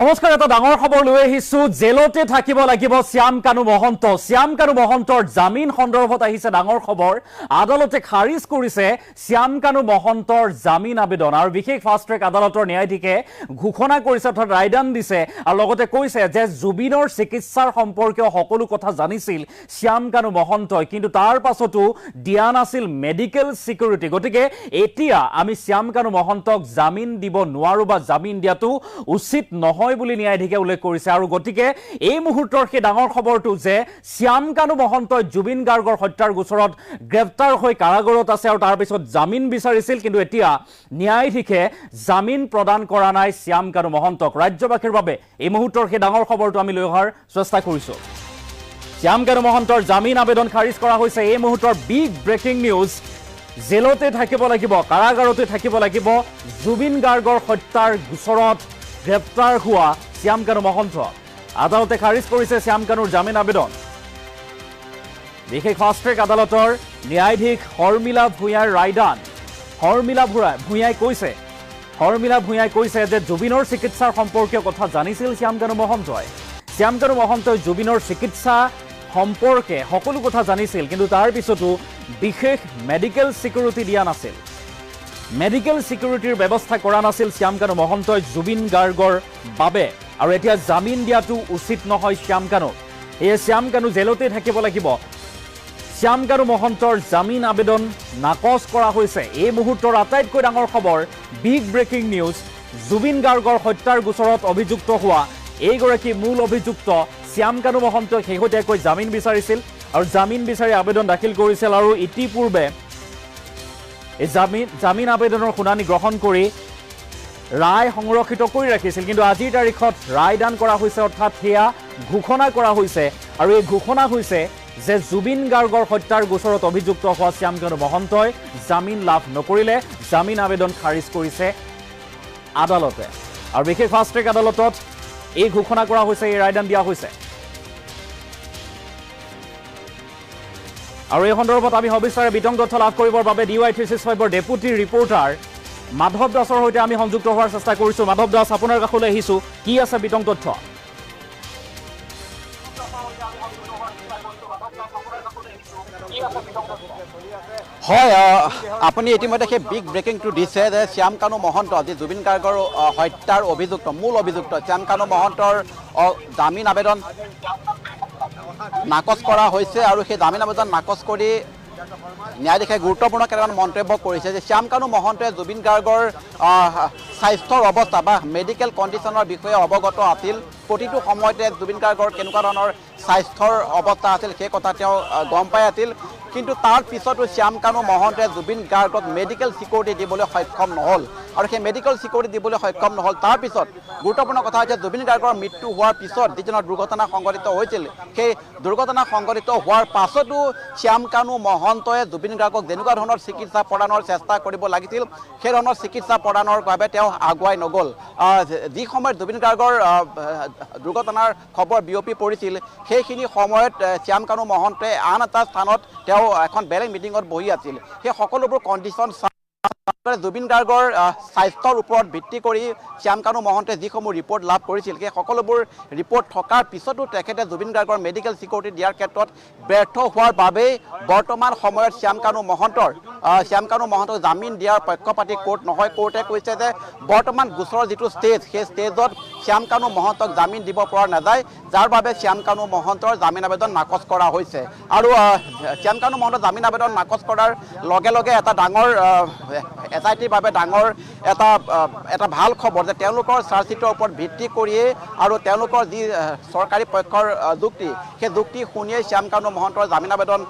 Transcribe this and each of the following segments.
নমস্কাৰ এটা ডাঙৰ খবৰ লৈ আহিছো জেলতে থাকিব লাগিব শ্যাম কানু মহন্তৰ জামিন সন্দৰ্ভত আহিছে ডাঙৰ খবৰ আদালতে খাৰিজ কৰিছে শ্যাম কানু মহন্তৰ জামিন আবেদন আৰু বিশেষ ফাষ্ট ট্ৰেক আদালতৰ ন্যায়াধীশে ঘোষণা কৰিছে অৰ্থাৎ ৰায়দান দিছে আৰু লগতে কৈছে যে জুবিনৰ চিকিৎসাৰ সম্পৰ্কীয় সকলো কথা জানিছিল শ্যাম কানু মহন্তই কিন্তু তাৰ পাছতো দিয়া নাছিল মেডিকেল সিকিউৰিটি গতিকে এতিয়া আমি শ্যাম কানু মহন্তক জামিন দিব নোৱাৰো বা জামিন দিয়াটো উচিত নহয় বুলি ন্যায়াধীশে উল্লেখ কৰিছে আৰু গতিকে এই মুহূৰ্তৰ সেই ডাঙৰ খবৰটো যে শ্যাম কানু মহন্তই জুবিন গাৰ্গৰ হত্যাৰ গোচৰত গ্ৰেপ্তাৰ হৈ কাৰাগাৰত আছে আৰু তাৰ পিছত জামিন বিচাৰিছিল কিন্তু এতিয়া ন্যায়াধীশে জামিন প্ৰদান কৰা নাই শ্যাম কানু মহন্তক ৰাজ্যবাসীৰ বাবে এই মুহূৰ্তৰ সেই ডাঙৰ খবৰটো আমি লৈ অহাৰ চেষ্টা কৰিছো শ্যাম কানু মহন্তৰ জামিন আবেদন খাৰিজ কৰা হৈছে এই মুহূৰ্তৰ বিগ ব্ৰেকিং নিউজ জেলতে থাকিব লাগিব কাৰাগাৰতে থাকিব লাগিব জুবিন গাৰ্গৰ হত্যাৰ গোচৰত গ্ৰেপ্তাৰ হোৱা শ্যাম কানু মহন্ত আদালতে খাৰিজ কৰিছে শ্যাম কানুৰ জামিন আবেদন বিশেষ ফাষ্ট ট্ৰেক আদালতৰ ন্যায়াধীশ হৰমিলা ভূঞাৰ ৰায়দান হৰমিলা ভূঞাই কৈছে যে জুবিনৰ চিকিৎসাৰ সম্পৰ্কীয় কথা জানিছিল শ্যাম কানু মহন্তই জুবিনৰ চিকিৎসা সম্পৰ্কে সকলো কথা জানিছিল কিন্তু তাৰ পিছতো বিশেষ মেডিকেল সিকিউৰিটি দিয়া নাছিল মেডিকেল সিকিউৰিটিৰ ব্যৱস্থা কৰা নাছিল শ্যাম কানু মহন্তই জুবিন গাৰ্গৰ বাবে আৰু এতিয়া জামিন দিয়াটো উচিত নহয় শ্যাম কানু জেলতে থাকিব লাগিব শ্যাম কানু মহন্তৰ জামিন আবেদন নাকচ কৰা হৈছে এই মুহূৰ্তৰ আটাইতকৈ ডাঙৰ খবৰ বিগ ব্ৰেকিং নিউজ জুবিন গাৰ্গৰ হত্যাৰ গোচৰত অভিযুক্ত হোৱা এইগৰাকী মূল অভিযুক্ত শ্যাম কানু মহন্তই শেহতীয়াকৈ জামিন বিচাৰিছিল আৰু জামিন বিচাৰি আবেদন দাখিল কৰিছিল আৰু ইতিপূৰ্বে এই জামিন আবেদনৰ শুনানি গ্ৰহণ কৰি ৰায় সংৰক্ষিত কৰি ৰাখিছিল কিন্তু আজিৰ তাৰিখত ৰায়দান কৰা হৈছে অৰ্থাৎ সেয়া ঘোষণা কৰা হৈছে আৰু এই ঘোষণা হৈছে যে জুবিন গাৰ্গৰ হত্যাৰ গোচৰত অভিযুক্ত হোৱা শ্যাম কানু মহন্তই জামিন লাভ নকৰিলে জামিন আবেদন খাৰিজ কৰিছে আদালতে আৰু বিশেষ ফাষ্ট ট্ৰেক আদালতত এই ঘোষণা কৰা হৈছে এই ৰায়দান দিয়া হৈছে আৰু এই সন্দৰ্ভত আমি সবিস্তাৰে বিতং তথ্য লাভ কৰিবৰ বাবে DY365ৰ ডেপুটি ৰিপৰ্টাৰ মাধৱ দাসৰ সৈতে আমি সংযুক্ত হোৱাৰ চেষ্টা কৰিছো মাধৱ দাস আপোনাৰ কাষলৈ আহিছো কি আছে বিতং তথ্য হয় আপুনি ইতিমধ্যে সেই বিগ ব্ৰেকিংটো দিছে যে শ্যাম কানু মহন্ত যি জুবিন গাৰ্গৰ হত্যাৰ মূল অভিযুক্ত শ্যাম কানু মহন্তৰ জামিন আবেদন নাকচ কৰা হৈছে আৰু সেই জামিন আবেদন নাকচ কৰি ন্যায়াধীশে গুৰুত্বপূৰ্ণ কেইটামান মন্তব্য কৰিছে যে শ্যাম কানু মহন্তই জুবিন গাৰ্গৰ স্বাস্থ্যৰ অৱস্থা বা মেডিকেল কণ্ডিশ্যনৰ বিষয়ে অৱগত আছিল প্ৰতিটো সময়তে জুবিন গাৰ্গৰ কেনেকুৱা ধৰণৰ স্বাস্থ্যৰ অৱস্থা আছিল সেই কথা তেওঁ গম পাই আছিল কিন্তু তাৰ পিছতো শ্যাম কানু মহন্তই জুবিন গাৰ্গক মেডিকেল সিকিউৰিটি দিবলৈ সক্ষম নহ'ল আৰু সেই মেডিকেল সিকিউৰিটি দিবলৈ সক্ষম নহ'ল তাৰ পিছত গুৰুত্বপূৰ্ণ কথা হৈছে জুবিন গাৰ্গৰ মৃত্যু হোৱাৰ পিছত যিজনৰ দুৰ্ঘটনা সংঘটিত হৈছিল সেই দুৰ্ঘটনা সংঘটিত হোৱাৰ পাছতো শ্যাম কানু মহন্তই জুবিন গাৰ্গক যেনেকুৱা ধৰণৰ চিকিৎসা প্ৰদানৰ চেষ্টা কৰিব লাগিছিল সেই ধৰণৰ চিকিৎসা প্ৰদানৰ বাবে তেওঁ আগুৱাই নগ'ল যি সময়ত জুবিন গাৰ্গৰ দুৰ্ঘটনাৰ খবৰ বিয়পি পৰিছিল সেইখিনি সময়ত শ্যাম কানু মহন্তই আন এটা স্থানত তেওঁ এখন বেলেগ মিটিঙত বহি আছিল সেই সকলোবোৰ কণ্ডিশ্যন জুবিন গাৰ্গৰ স্বাস্থ্যৰ ওপৰত ভিত্তি কৰি শ্যাম কানু মহন্তই যিসমূহ ৰিপৰ্ট লাভ কৰিছিল সেই সকলোবোৰ ৰিপৰ্ট থকাৰ পিছতো তেখেতে জুবিন গাৰ্গৰ মেডিকেল সিকিউৰিটি দিয়াৰ ক্ষেত্ৰত ব্যৰ্থ হোৱাৰ বাবেই বৰ্তমান সময়ত শ্যাম কানু মহন্তক জামিন দিয়াৰ পক্ষপাতি কোৰ্ট নহয় কোৰ্টে কৈছে যে বৰ্তমান গোচৰৰ যিটো ষ্টেজ সেই ষ্টেজত শ্যাম কানু মহন্তক জামিন দিব পৰা নাযায় যাৰ বাবে শ্যাম কানু মহন্তৰ জামিন আবেদন নাকচ কৰা হৈছে আৰু শ্যাম কানু মহন্তৰ জামিন আবেদন নাকচ কৰাৰ লগে লগে এটা ডাঙৰ SITৰ বাবে ডাঙৰ এটা ভাল খবৰ যে তেওঁলোকৰ চাৰ্জশ্বিটৰ ওপৰত ভিত্তি কৰিয়ে আৰু তেওঁলোকৰ যি চৰকাৰী পক্ষৰ যুক্তি সেই যুক্তি শুনিয়ে শ্যাম কানু মহন্তৰ জামিন আবেদন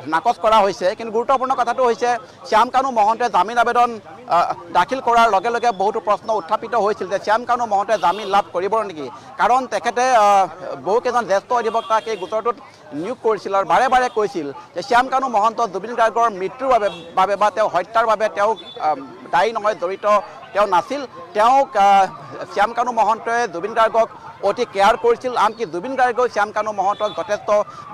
নাকচ কৰা হৈছে কিন্তু গুৰুত্বপূৰ্ণ কথাটো হৈছে শ্যাম কানু মহন্তই জামিন আবেদন দাখিল কৰাৰ লগে লগে বহুতো প্ৰশ্ন উত্থাপিত হৈছিল যে শ্যাম কানু মহন্তই জামিন লাভ কৰিব নেকি কাৰণ তেখেতে বহুকেইজন জ্যেষ্ঠ অধিবক্তাক এই গোচৰটোত নিয়োগ কৰিছিল আৰু বাৰে বাৰে কৈছিল যে শ্যাম কানু মহন্ত জুবিন গাৰ্গৰ মৃত্যুৰ বাবে বা তেওঁ হত্যাৰ বাবে তেওঁ দায়ী নহয় জড়িত তেওঁ নাছিল তেওঁক শ্যাম কানু মহন্তই জুবিন গাৰ্গক অতি কেয়াৰ কৰিছিল আনকি জুবিন গাৰ্গেও শ্যাম কানু মহন্তক যথেষ্ট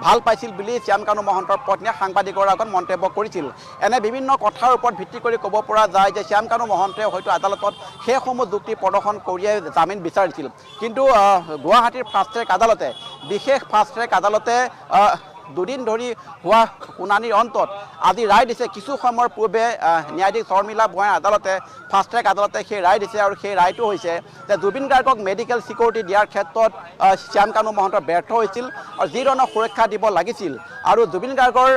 ভাল পাইছিল বুলি শ্যাম কানু মহন্তৰ পত্নীয়ে সাংবাদিকৰ আগত মন্তব্য কৰিছিল এনে বিভিন্ন কথাৰ ওপৰত ভিত্তি কৰি ক'ব পৰা যায় যে শ্যাম কানু মহন্তই হয়তো আদালতত সেইসমূহ যুক্তি প্ৰদৰ্শন কৰিয়ে জামিন বিচাৰিছিল কিন্তু গুৱাহাটীৰ ফাষ্ট ট্ৰেক আদালতে বিশেষ ফাষ্ট ট্ৰেক আদালতে দুদিন ধৰি হোৱা শুনানিৰ অন্তত আজি ৰায় দিছে কিছু সময়ৰ পূৰ্বে ন্যায়াধীশ শৰ্মিলা ভূঞাৰ আদালতে ফাষ্ট ট্ৰেক আদালতে সেই ৰায় দিছে আৰু সেই ৰায়টো হৈছে যে জুবিন গাৰ্গক মেডিকেল ছিকিউৰিটি দিয়াৰ ক্ষেত্ৰত শ্যাম কানু মহন্ত ব্যৰ্থ হৈছিল আৰু যি ধৰণৰ সুৰক্ষা দিব লাগিছিল আৰু জুবিন গাৰ্গৰ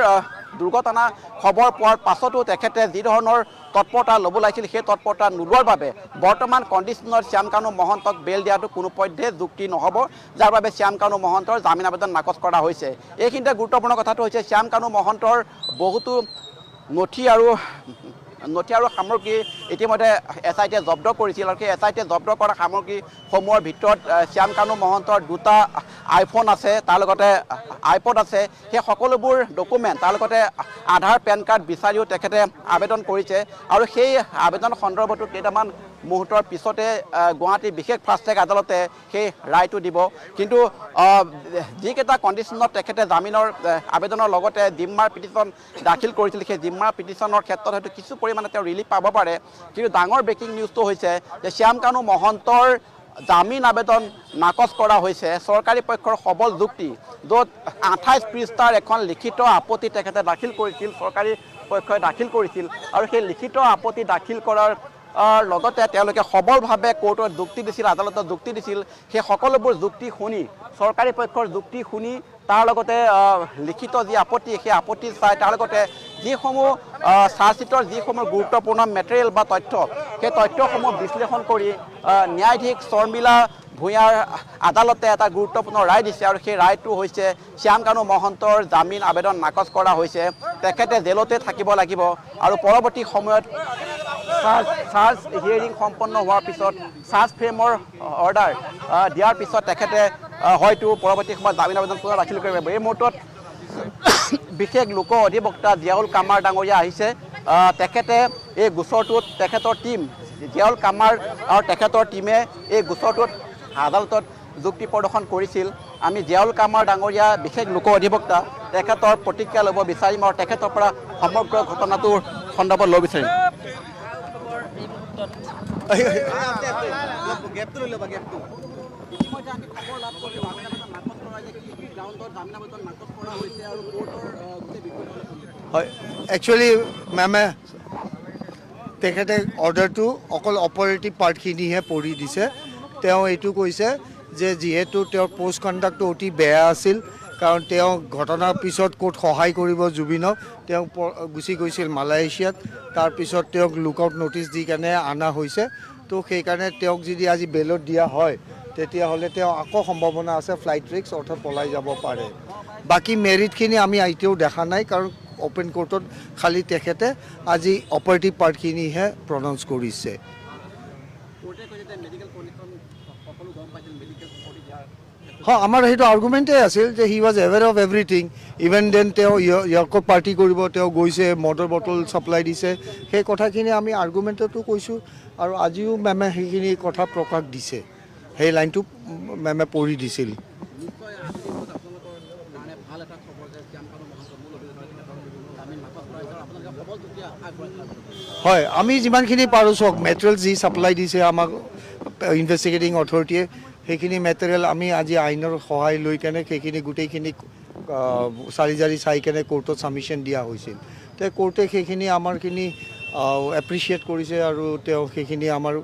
দুৰ্ঘটনা খবৰ পোৱাৰ পাছতো তেখেতে যি ধৰণৰ তৎপৰতা ল'ব লাগিছিল সেই তৎপৰতা নোলোৱাৰ বাবে বৰ্তমান কণ্ডিশ্যনত শ্যাম কানু মহন্তক বেল দিয়াটো কোনোপধ্যে যুক্তি নহ'ব যাৰ বাবে শ্যাম কানু মহন্তৰ জামিন আবেদন নাকচ কৰা হৈছে এইখিনিতে গুৰুত্বপূৰ্ণ কথাটো হৈছে শ্যাম কানু মহন্তৰ বহুতো নথি আৰু সামগ্ৰী ইতিমধ্যে SITয়ে জব্দ কৰিছিল আৰু সেই SITয়ে জব্দ কৰা সামগ্ৰীসমূহৰ ভিতৰত শ্যাম কানু মহন্তৰ দুটা আইফোন আছে তাৰ লগতে আইপড আছে সেই সকলোবোৰ ডকুমেণ্ট তাৰ লগতে আধাৰ পেন কাৰ্ড বিচাৰিও তেখেতে আবেদন কৰিছে আৰু সেই আবেদন সন্দৰ্ভতো কেইটামান মুহূৰ্তৰ পিছতে গুৱাহাটী বিশেষ ফাষ্ট ট্ৰেক আদালতে সেই ৰায়টো দিব কিন্তু যিকেইটা কণ্ডিশ্যনত তেখেতে জামিনৰ আবেদনৰ লগতে জিম্মাৰ পিটিশ্যন দাখিল কৰিছিল সেই জিম্মাৰ পিটিশ্যনৰ ক্ষেত্ৰত হয়তো কিছু পৰিমাণে তেওঁ ৰিলিফ পাব পাৰে কিন্তু ডাঙৰ ব্ৰেকিং নিউজটো হৈছে যে শ্যাম কানু মহন্তৰ জামিন আবেদন নাকচ কৰা হৈছে চৰকাৰী পক্ষৰ সবল যুক্তি য'ত 28 পৃষ্ঠাৰ এখন লিখিত আপত্তি তেখেতে দাখিল কৰিছিল চৰকাৰী পক্ষই দাখিল কৰিছিল আৰু সেই লিখিত আপত্তি দাখিল কৰাৰ লগতে তেওঁলোকে সবলভাৱে কোৰ্টত যুক্তি দিছিল আদালতত যুক্তি দিছিল সেই সকলোবোৰ যুক্তি শুনি চৰকাৰী পক্ষৰ যুক্তি শুনি তাৰ লগতে লিখিত যি আপত্তি সেই আপত্তি চাই তাৰ লগতে যিসমূহ চাৰ্জশ্বিটৰ যিসমূহ গুৰুত্বপূৰ্ণ মেটেৰিয়েল বা তথ্য সেই তথ্যসমূহ বিশ্লেষণ কৰি ন্যায়াধীশ শৰ্মিলা ভূঞাৰ আদালতে এটা গুৰুত্বপূৰ্ণ ৰায় দিছে আৰু সেই ৰায়টো হৈছে শ্যাম কানু মহন্তৰ জামিন আবেদন নাকচ কৰা হৈছে তেখেতে জেলতে থাকিব লাগিব আৰু পৰৱৰ্তী সময়ত চাৰ্জ হিয়াৰিং সম্পন্ন হোৱাৰ পিছত চাৰ্জ ফ্ৰেমৰ অৰ্ডাৰ দিয়াৰ পিছত তেখেতে হয়তো পৰৱৰ্তী সময়ত জামিন আবেদন পুনৰ দাখিল কৰিব পাৰিব এই মুহূৰ্তত বিশেষ লোক অধিবক্তা জিয়াউল কামাৰ ডাঙৰীয়া আহিছে তেখেতে এই গোচৰটোত তেখেতৰ টীম জিয়াউল কামাৰ আৰু তেখেতৰ টীমে এই গোচৰটোত আদালতত যুক্তি প্ৰদৰ্শন কৰিছিল আমি জিয়াউল কামাৰ ডাঙৰীয়া বিশেষ লোক অধিবক্তা তেখেতৰ প্ৰতিক্ৰিয়া ল'ব বিচাৰিম আৰু তেখেতৰ পৰা সমগ্ৰ ঘটনাটোৰ সন্দৰ্ভত ল'ব বিচাৰিম হয় একচুৱেলি মেমে তেখেতে অৰ্ডাৰটো অকল অপাৰেটিভ পাৰ্টখিনিহে পঢ়ি দিছে তেওঁ এইটো কৈছে যে যিহেতু তেওঁৰ পোষ্ট কণ্ডাক্টটো অতি বেয়া আছিল কাৰণ তেওঁ ঘটনাৰ পিছত ক'ত সহায় কৰিব জুবিনক তেওঁ গুচি গৈছিল মালয়েছিয়াত তাৰপিছত তেওঁক লুকআউট নটিচ দি কেনে অনা হৈছে তো সেইকাৰণে তেওঁক যদি আজি বেলত দিয়া হয় তেতিয়াহ'লে তেওঁ আকৌ সম্ভাৱনা আছে ফ্লাইট ৰিস্ক অৰ্থাৎ পলাই যাব পাৰে বাকী মেৰিটখিনি আমি এতিয়াও দেখা নাই কাৰণ অপেন কোৰ্টত খালি তেখেতে আজি অপাৰেটিভ পাৰ্টখিনিহে প্ৰনাউন্স কৰিছে হয় আমাৰ সেইটো আৰ্গুমেণ্টেই আছিল যে he was ever of everything even then তেওঁ ইয়ৰ্কত পাৰ্টি কৰিব তেওঁ গৈছে মটৰ বটল ছাপ্লাই দিছে সেই কথাখিনি আমি আৰ্গুমেণ্টতো কৈছোঁ আৰু আজিও মেমে সেইখিনি কথা প্ৰকাশ দিছে সেই লাইনটো মেমে পঢ়ি দিছিল হয় আমি যিমানখিনি পাৰোঁ চাওক মেটেৰিয়েল যি ছাপ্লাই দিছে আমাক ইনভেষ্টিগেটিং অথৰিটিয়ে সেইখিনি মেটেৰিয়েল আমি আজি আইনৰ সহায় লৈ কেনে সেইখিনি গোটেইখিনি চাৰিজাৰি চাই কেনে কোৰ্টত ছাবমিশ্যন দিয়া হৈছিল তে কোৰ্টে সেইখিনি আমাৰখিনি এপ্ৰিচিয়েট কৰিছে আৰু তেওঁ সেইখিনি আমাৰ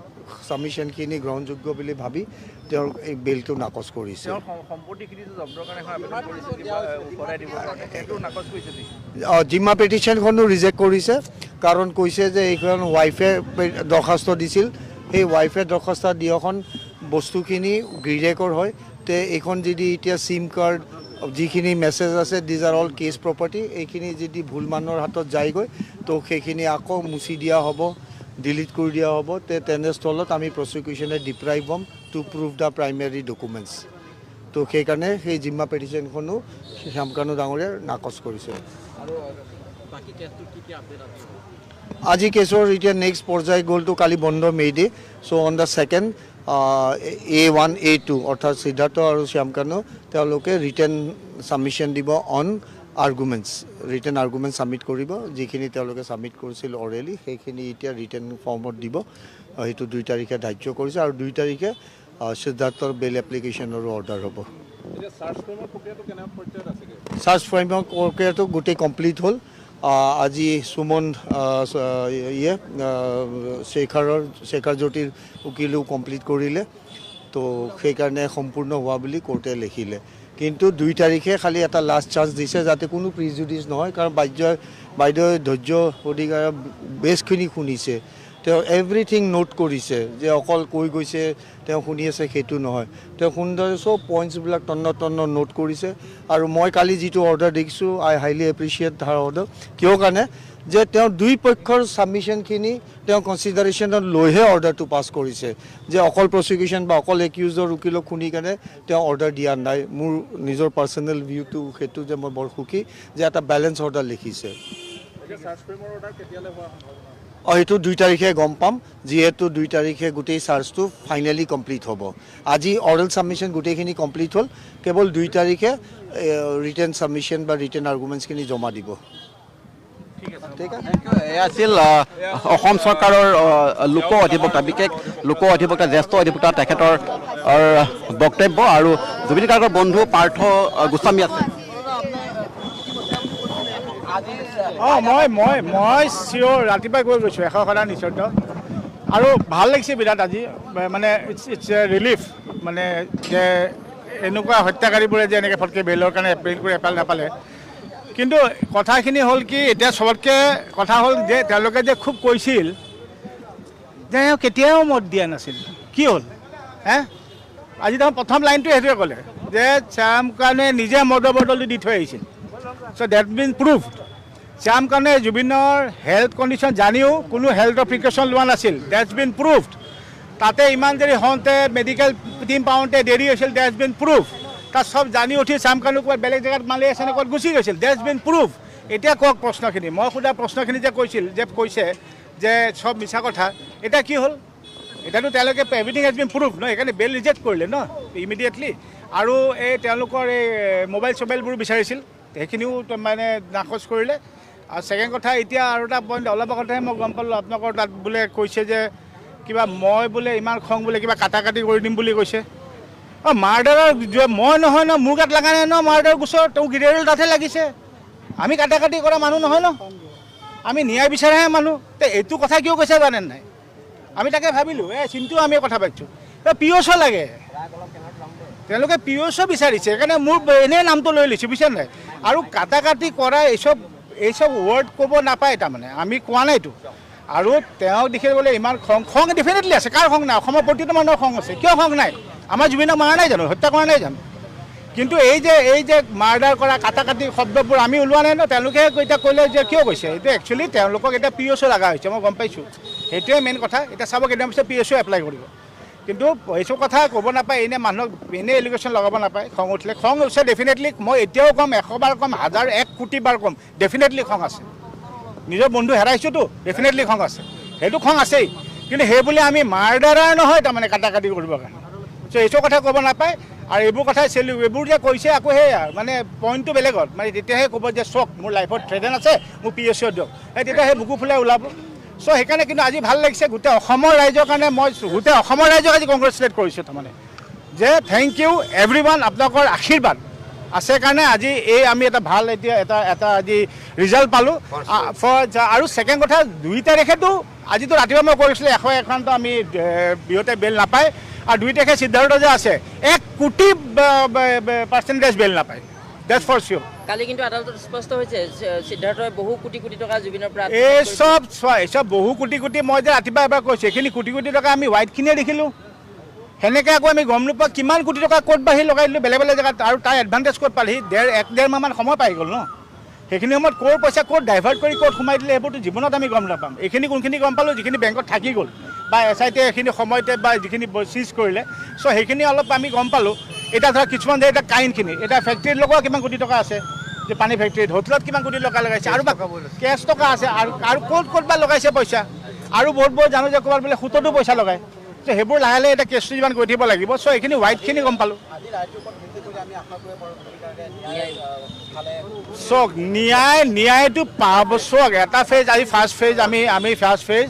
ছাবমিশ্যনখিনি গ্ৰহণযোগ্য বুলি ভাবি তেওঁৰ এই বিলটো নাকচ কৰিছে জিম্মা পিটিশ্যনখনো ৰিজেক্ট কৰিছে কাৰণ কৈছে যে এইখন ৱাইফে দৰখাস্ত দিছিল সেই ৱাইফে দৰখাস্ত দিয়াখন বস্তুখিনি গিৰেকৰ হয় তে এইখন যদি এতিয়া চিম কাৰ্ড যিখিনি মেছেজ আছে these are all case property এইখিনি যদি ভুল মানুহৰ হাতত যায়গৈ তো সেইখিনি আকৌ মুচি দিয়া হ'ব ডিলিট কৰি দিয়া হ'ব তেনেস্থলত আমি প্ৰচিকিউশ্যনে ডিপ্ৰাইভ হ'ম to prove the primary documents তো সেইকাৰণে সেই জিম্মা পিটিশ্যনখনো শ্যাম কানু ডাঙৰীয়াৰ নাকচ কৰিছে আজি কেছৰ এতিয়া নেক্সট পৰ্যায় গ'লটো কালি বন্ধ May' Day so' on the second A1 A2 অৰ্থাৎ সিদ্ধাৰ্থ আৰু শ্যাম কানু তেওঁলোকে ৰিটেন সাবমিশন দিব on arguments written argument submit কৰিব যিখিনি তেওঁলোকে সাবমিট কৰিছিল অৰেলি সেইখিনি এতিয়া ৰিটেন ফৰ্মত দিব সেইটো 2 তাৰিখে ধাৰ্য কৰিছে আৰু 2 তাৰিখে সিদ্ধাৰ্থৰ বেল এপ্লিকেশ্যনৰ অৰ্ডাৰ হ'ব সাৰ্চ ফ্ৰেমৰ প্ৰক্ৰিয়াটো গোটেই কমপ্লিট হ'ল আজি সুমন শেখৰ জ্যোতিৰ উকিলেও কমপ্লিট কৰিলে তো সেইকাৰণে সম্পূৰ্ণ হোৱা বুলি কোৰ্টে লিখিলে কিন্তু 2 তাৰিখে খালি এটা লাষ্ট চান্স দিছে যাতে কোনো প্ৰিজুডিচ নহয় কাৰণ বাইদেউ ধৈৰ্য অধিকাৰ বেছখিনি শুনিছে তেওঁ এভৰিথিং নোট কৰিছে যে অকল কৈ গৈছে তেওঁ শুনি আছে সেইটো নহয় তেওঁ সুন্দৰ সব পইণ্টছবিলাক তন্ন নোট কৰিছে আৰু মই কালি যিটো অৰ্ডাৰ দেখিছোঁ আই হাইলি এপ্ৰিচিয়েট তাৰ অৰ্ডাৰ কিয় কাৰণে যে তেওঁ 2 পক্ষৰ সাবমিশনখিনি তেওঁ কনচিডাৰেশ্যনত লৈহে অৰ্ডাৰটো পাছ কৰিছে যে অকল প্ৰচিকিউশ্যন বা অকল একিউজৰ উকিলক শুনি কাৰণে তেওঁ অৰ্ডাৰ দিয়া নাই মোৰ নিজৰ পাৰ্চনেল ভিউটো সেইটো যে মই বৰ সুখী যে এটা বেলেঞ্চ অৰ্ডাৰ লিখিছে এইটো 2 তাৰিখে গম পাম যিহেতু 2 তাৰিখে গোটেই চাৰ্জটো ফাইনেলি কমপ্লিট হ'ব আজি অৰেল সাবমিশন গোটেইখিনি কমপ্লিট হ'ল কেৱল 2 তাৰিখে ৰিটেন সাবমিশন বা ৰিটেন আৰ্গুমেণ্টছখিনি জমা দিব এয়া আছিল অসম চৰকাৰৰ লোক অধিবক্তা বিশেষ লোক অধিবক্তা জ্যেষ্ঠ অধিবক্তা তেখেতৰ বক্তব্য আৰু জুবিন গাৰ্গৰ বন্ধু পাৰ্থ গোস্বামী আছে মই চিঅ'ৰ ৰাতিপুৱাই গৈ গৈছোঁ এশখনা নিশ্চয় আৰু ভাল লাগিছে বিৰাট আজি মানে ইটছ ৰিলিফ মানে যে এনেকুৱা হত্যাকাৰীবোৰে যে এনেকৈ ফটকৈ বেইলৰ কাৰণে এপ্ৰিল কৰি এপাল নাপালে কিন্তু কথাখিনি হ'ল কি এতিয়া চবতকৈ কথা হ'ল যে তেওঁলোকে যে খুব কৈছিল যে কেতিয়াও মত দিয়া নাছিল কি হ'ল আজি তেওঁ প্ৰথম লাইনটো সেইটোৱে ক'লে যে শ্যাম কানুৱে নিজে মদৰ বটলটো দি থৈ আহিছিল চ' ডেট বিন প্ৰুভড শ্যাম কানুৱে জুবিনৰ হেল্থ কণ্ডিশ্যন জানিও কোনো হেল্থৰ প্ৰিকশ্যন লোৱা নাছিল ডেটছ বিন প্ৰুভড তাতে ইমান দেৰি হওঁতে মেডিকেল টিম পাওঁতে দেৰি হৈছিল ডেটছ বিন প্ৰুভ তাত সব জানি উঠি শ্যাম কানু ক'ৰবাত বেলেগ জেগাত মালি আছে ক'ৰবাত গুচি গৈছিল ডেটছ বিন প্ৰুভ এতিয়া কওক প্ৰশ্নখিনি মই সোধা প্ৰশ্নখিনি যে কৈছে যে সব মিছা কথা এতিয়া কি হ'ল এতিয়াতো তেওঁলোকে এভৰিথিং হেজ বিন প্ৰুভ ন সেইকাৰণে বেল ৰিজেক্ট কৰিলে ন ইমিডিয়েটলি আৰু এই তেওঁলোকৰ এই মোবাইল চবাইলবোৰ বিচাৰিছিল সেইখিনিও মানে নাকচ কৰিলে আৰু ছেকেণ্ড কথা এতিয়া আৰু এটা পইণ্ট অলপ আগতেহে মই গম পালোঁ আপোনালোকৰ তাত বোলে কৈছে যে কিবা মই বোলে ইমান খং বোলে কিবা কাটা কাটি কৰি দিম বুলি কৈছে মাৰ্ডাৰৰ মই নহয় ন মোৰ গাত লগা নাই ন মাৰ্ডাৰ গোচৰ তেওঁ গিৰিয়েৰৰ তাতহে লাগিছে আমি কাটা কাটি কৰা মানুহ নহয় ন আমি ন্যায় বিচাৰাহে মানুহ তে এইটো কথা কিয় কৈছে জানে নাই আমি তাকে ভাবিলোঁ চিন্তাও আমি কথা পাতিছোঁ পিঅ'চো লাগে তেওঁলোকে পিঅ'চো বিচাৰিছে সেইকাৰণে মোৰ এনেই নামটো লৈ লৈছোঁ বুজিছে নাই আৰু কাটা কাটি কৰা এইসব ৱৰ্ড ক'ব নাপায় তাৰমানে আমি কোৱা নাইতো আৰু তেওঁক দেখিবলৈ ইমান খং ডেফিনেটলি আছে কাৰ খং নাই অসমৰ প্ৰতিটো মানুহৰ খং আছে কিয় খং নাই আমাৰ জুবিনক মাৰা নাই জানো হত্যা কৰা নাই জানো কিন্তু এই যে মাৰ্ডাৰ কৰা কাটা কাটি শব্দবোৰ আমি ওলোৱা নাই ন তেওঁলোকে এতিয়া ক'লে যে কিয় কৈছে এইটো একচুৱেলি তেওঁলোকক এতিয়া পিঅ'চো লগা হৈছে মই গম পাইছোঁ সেইটোৱে মেইন কথা এতিয়া চাব কেইদিনমান পিছত পিঅ'চো এপ্লাই কৰিব কিন্তু এইটো কথা ক'ব নাপায় এনেই মানুহক এনেই এলিগেশ্যন লগাব নাপায় খং উঠিলে খং উঠিছে ডেফিনেটলি মই এতিয়াও ক'ম 100 বাৰ ক'ম 1 কোটি বাৰ ক'ম ডেফিনেটলি খং আছে নিজৰ বন্ধু হেৰাইছোঁতো ডেফিনেটলি খং আছে সেইটো খং আছেই কিন্তু সেই বুলি আমি মাৰ্ডাৰাৰ নহয় তাৰমানে কাটা কাটি কৰিবৰ কাৰণে চ' এইটো কথা ক'ব নাপায় আৰু এইবোৰ কথা এইবোৰ যে কৈছে আকৌ সেয়া মানে পইণ্টটো বেলেগত মানে তেতিয়াহে ক'ব যে চক মোৰ লাইফত থ্ৰেটেন আছে মোক PSO দিয়ক তেতিয়া সেই বুকু ফুলাই ওলাব চ' সেইকাৰণে কিন্তু আজি ভাল লাগিছে গোটেই অসমৰ ৰাইজৰ কাৰণে মই গোটেই অসমৰ ৰাইজক আজি কংগ্ৰেচুলেট কৰিছোঁ তাৰমানে যে থেংক ইউ এভৰিৱান আপোনালোকৰ আশীৰ্বাদ আছে কাৰণে আজি এই আমি এটা ভাল এতিয়া এটা আজি ৰিজাল্ট পালোঁ আৰু ছেকেণ্ড কথা 2 তাৰিখেতো আজিতো ৰাতিপুৱা মই কৰিছিলোঁ 101খনটো আমি বিহতে বেল নাপায় আৰু 2 তাৰিখে সিদ্ধাৰ্থ যে আছে 1 কোটি % বেল নাপায় ডেটছ ফৰ চিয়'ৰ কালি কিন্তু আদালতত স্পষ্ট হৈছে সিদ্ধাৰ্থই বহু কোটি কোটি টকা জুবিনৰ পৰা এইসব বহু কোটি মই যে ৰাতিপুৱা এবাৰ কৈছোঁ এইখিনি কোটি টকা আমি হোৱাইটখিনিয়ে দেখিলোঁ সেনেকৈ আকৌ আমি গম নোপোৱা কিমান কোটি টকা ক'ত বাঢ়ি লগাই দিলোঁ বেলেগ বেলেগ জেগাত আৰু তাৰ এডভান্টেজ ক'ত পালেহি 1.5 মাহমান সময় পাই গ'ল ন সেইখিনি সময়ত ক'ৰ পইচা ক'ত ডাইভাৰ্ট কৰি ক'ত সোমাই দিলে সেইবোৰতো জীৱনত আমি গম নাপাম এইখিনি কোনখিনি গম পালোঁ যিখিনি বেংকত থাকি গ'ল বা SIT এইখিনি সময়তে বা যিখিনি চিজ কৰিলে চ' সেইখিনি অলপ আমি গম পালোঁ এতিয়া ধৰক কিছুমান যে এতিয়া কাহিনীখিনি এতিয়া ফেক্টৰীত লগোৱা কিমান কোটি টকা আছে যে পানী ফেক্টৰীত হোটেলত কিমান কোটি টকা লগাইছে আৰু কেছ টকা আছে আৰু ক'ত বা লগাইছে পইচা আৰু বহুত জানো যে ক'ৰবাত বোলে সুততো পইচা লগায় চ' সেইবোৰ লাহে লাহে এতিয়া কেছটো যিমান গৈ থাকিব লাগিব চ' এইখিনি হোৱাইটখিনি গম পালোঁ চক ন্যায়টো পাব চক এটা ফেজ আজি ফাৰ্ষ্ট ফেজ আমি ফাৰ্ষ্ট ফেজ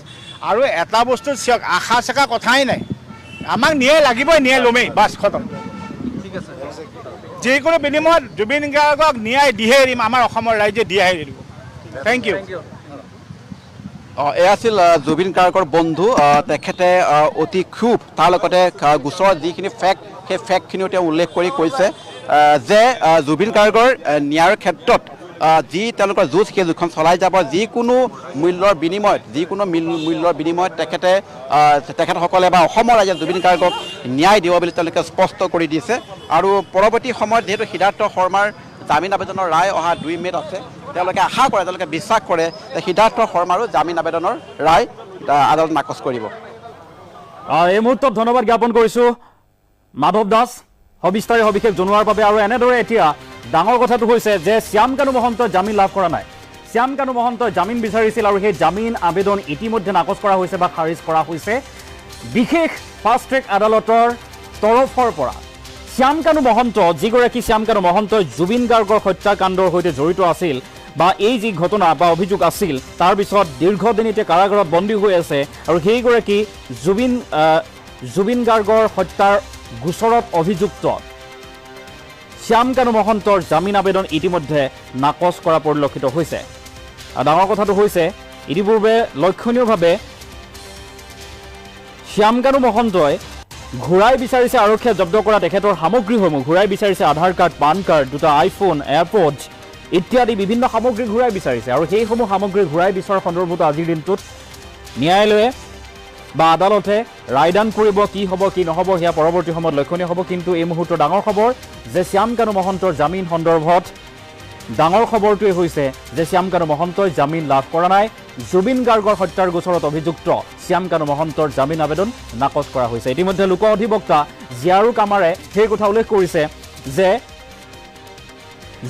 আৰু এটা বস্তু চক আশা চাকা কথাই নাই আমাক ন্যায় লাগিবই ন্যায় ল'মেই বাছ খতম যিকোনো বিনিময়ত জুবিন গাৰ্গক ন্যায় দিহে এৰিম আমাৰ অসমৰ ৰাইজে দিয়াহে এৰিব থেংক ইউ এয়া আছিল জুবিন গাৰ্গৰ বন্ধু তেখেতে অতি ক্ষোভ তাৰ লগতে গোচৰৰ যিখিনি ফেক্ট সেই ফেক্টখিনিও তেওঁ উল্লেখ কৰি কৈছে যে জুবিন গাৰ্গৰ ন্যায়ৰ ক্ষেত্ৰত যি তেওঁলোকৰ যুঁজ সেই যুঁজখন চলাই যাব যিকোনো মূল্যৰ বিনিময়ত তেখেতসকলে বা অসমৰ ৰাইজে জুবিন গাৰ্গক ন্যায় দিব বুলি তেওঁলোকে স্পষ্ট কৰি দিছে আৰু পৰৱৰ্তী সময়ত যিহেতু সিদ্ধাৰ্থ শৰ্মাৰ জামিন আবেদনৰ ৰায় অহা 2 মে'ত আছে তেওঁলোকে আশা কৰে তেওঁলোকে বিশ্বাস কৰে যে সিদ্ধাৰ্থ শৰ্মাৰো জামিন আবেদনৰ ৰায় আদালত নাকচ কৰিব এই মুহূৰ্তত ধন্যবাদ জ্ঞাপন কৰিছোঁ মাধৱ দাস সবিস্তাৰে সবিশেষ জনোৱাৰ বাবে আৰু এনেদৰে এতিয়া ডাঙৰ কথাটো হৈছে যে শ্যাম কানু মহন্তই জামিন লাভ কৰা নাই শ্যাম কানু মহন্তই জামিন বিচাৰিছিল আৰু সেই জামিন আবেদন ইতিমধ্যে নাকচ কৰা হৈছে বা খাৰিজ কৰা হৈছে বিশেষ ফাষ্ট ট্ৰেক আদালতৰ তৰফৰ পৰা শ্যাম কানু মহন্ত যিগৰাকী শ্যাম কানু মহন্তই জুবিন গাৰ্গৰ হত্যাকাণ্ডৰ সৈতে জড়িত আছিল বা এই যি ঘটনা বা অভিযোগ আছিল তাৰ পিছত দীৰ্ঘদিন এতিয়া কাৰাগাৰত বন্দী হৈ আছে আৰু সেইগৰাকী জুবিন গাৰ্গৰ হত্যাৰ গোচৰত অভিযুক্ত শ্যাম কানু মহন্তৰ জামিন আবেদন ইতিমধ্যে নাকচ কৰা পৰিলক্ষিত হৈছে আৰু ডাঙৰ কথাটো হৈছে ইতিপূৰ্বে লক্ষণীয়ভাৱে শ্যাম কানু মহন্তই ঘূৰাই বিচাৰিছে আৰক্ষীয়ে জব্দ কৰা তেখেতৰ সামগ্ৰীসমূহ ঘূৰাই বিচাৰিছে আধাৰ কাৰ্ড পান কাৰ্ড 2টা আইফোন এয়াৰপডছ ইত্যাদি বিভিন্ন সামগ্ৰী ঘূৰাই বিচাৰিছে আৰু সেইসমূহ সামগ্ৰী ঘূৰাই বিচৰাৰ সন্দৰ্ভত আজিৰ দিনটোত ন্যায়ালয়ে বা আদালতে ৰায়দান কৰিব কি হ'ব কি নহ'ব সেয়া পৰৱৰ্তী সময়ত লক্ষণীয় হ'ব কিন্তু এই মুহূৰ্তৰ ডাঙৰ খবৰ যে শ্যাম কানু মহন্তৰ জামিন সন্দৰ্ভত ডাঙৰ খবৰটোৱে হৈছে যে শ্যাম কানু মহন্তই জামিন লাভ কৰা নাই জুবিন গাৰ্গৰ হত্যাৰ গোচৰত অভিযুক্ত শ্যাম কানু মহন্তৰ জামিন আবেদন নাকচ কৰা হৈছে ইতিমধ্যে লোক অধিবক্তা জিয়াৰু কামাৰে সেই কথা উল্লেখ কৰিছে যে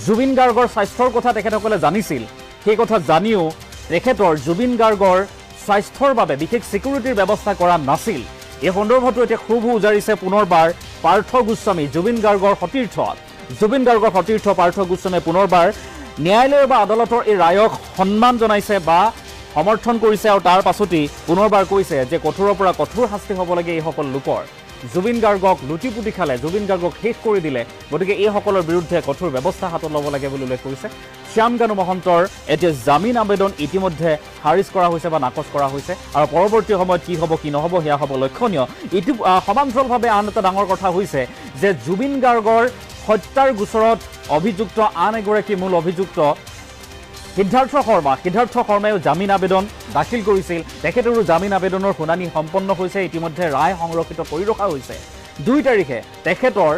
জুবিন গাৰ্গৰ স্বাস্থ্যৰ কথা তেখেতসকলে জানিছিল সেই কথা জানিও তেখেতৰ জুবিন গাৰ্গৰ স্বাস্থ্যৰ বাবে বিশেষ সিকিউৰিটিৰ ব্যৱস্থা কৰা নাছিল এই সন্দৰ্ভতো এতিয়া খুব উজাৰিছে পুনৰবাৰ পাৰ্থ গোস্বামী জুবিন গাৰ্গৰ সতীৰ্থ পাৰ্থ গোস্বামীয়ে পুনৰবাৰ ন্যায়ালয় বা আদালতৰ এই ৰায়ক সন্মান জনাইছে বা সমৰ্থন কৰিছে আৰু তাৰ পাছতেই পুনৰবাৰ কৈছে যে কঠোৰৰ পৰা কঠোৰ শাস্তি হ'ব লাগে এইসকল লোকৰ জুবিন গাৰ্গক লুটিপুটি খালে জুবিন গাৰ্গক শেষ কৰি দিলে গতিকে এইসকলৰ বিৰুদ্ধে কঠোৰ ব্যৱস্থা হাতত ল'ব লাগে বুলি উল্লেখ কৰিছে শ্যাম কানু মহন্তৰ এতিয়া জামিন আবেদন ইতিমধ্যে খাৰিজ কৰা হৈছে বা নাকচ কৰা হৈছে আৰু পৰৱৰ্তী সময়ত কি হ'ব কি নহ'ব সেয়া হ'ব লক্ষণীয় ইটো সমান্তৰালভাৱে আন এটা ডাঙৰ কথা হৈছে যে জুবিন গাৰ্গৰ হত্যাৰ গোচৰত অভিযুক্ত আন এগৰাকী মূল অভিযুক্ত সিদ্ধাৰ্থ শৰ্মায়ো জামিন আবেদন দাখিল কৰিছিল তেখেতৰো জামিন আবেদনৰ শুনানি সম্পন্ন হৈছে ইতিমধ্যে ৰায় সংৰক্ষিত কৰি ৰখা হৈছে 2 তাৰিখে তেখেতৰ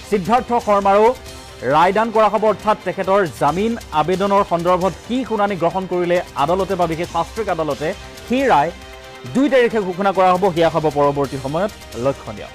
সিদ্ধাৰ্থ শৰ্মাৰো ৰায়দান কৰা হ'ব অৰ্থাৎ তেখেতৰ জামিন আবেদনৰ সন্দৰ্ভত কি শুনানি গ্ৰহণ কৰিলে আদালতে বা বিশেষ ফাষ্ট ট্ৰেক আদালতে সেই ৰায় 2 তাৰিখে ঘোষণা কৰা হ'ব সেয়া হ'ব পৰৱৰ্তী সময়ত লক্ষণীয়